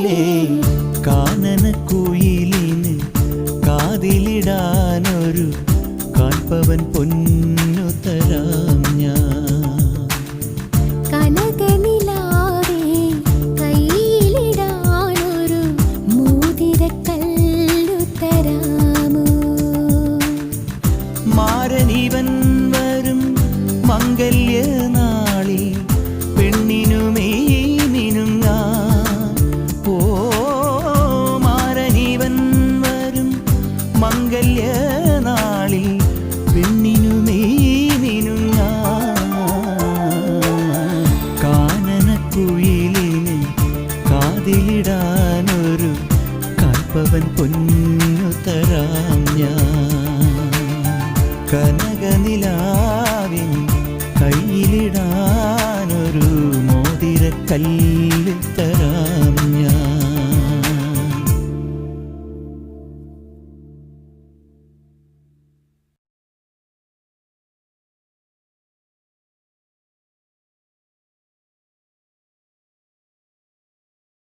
കുയിലേ കാനനക്കുയിലിന് കാതിലിടാനൊരു കാൽപ്പവൻ പൊന്നു തരാം ഞാൻ. കനകനിലാവേ കയ്യിലിടാനൊരു മോതിരക്കല്ലു തരാമോ? മാരനിവൻ വരും മംഗല്യനാളിൽ പെണ്ണിനുമേ മിനുങ്ങാൻ. ഓ മാരനിവൻ വരും മംഗല്യനാളിൽ പെണ്ണിനുമേ മിനുങ്ങാൻ. കാനനക്കുയിലിന് കാതിലിടാനൊരു കാൽപ്പവൻ പൊന്നു തരാം ഞാൻ. കനകനിലാവിൻ കയ്യിലിടാനൊരു മോതിരക്കല്ല്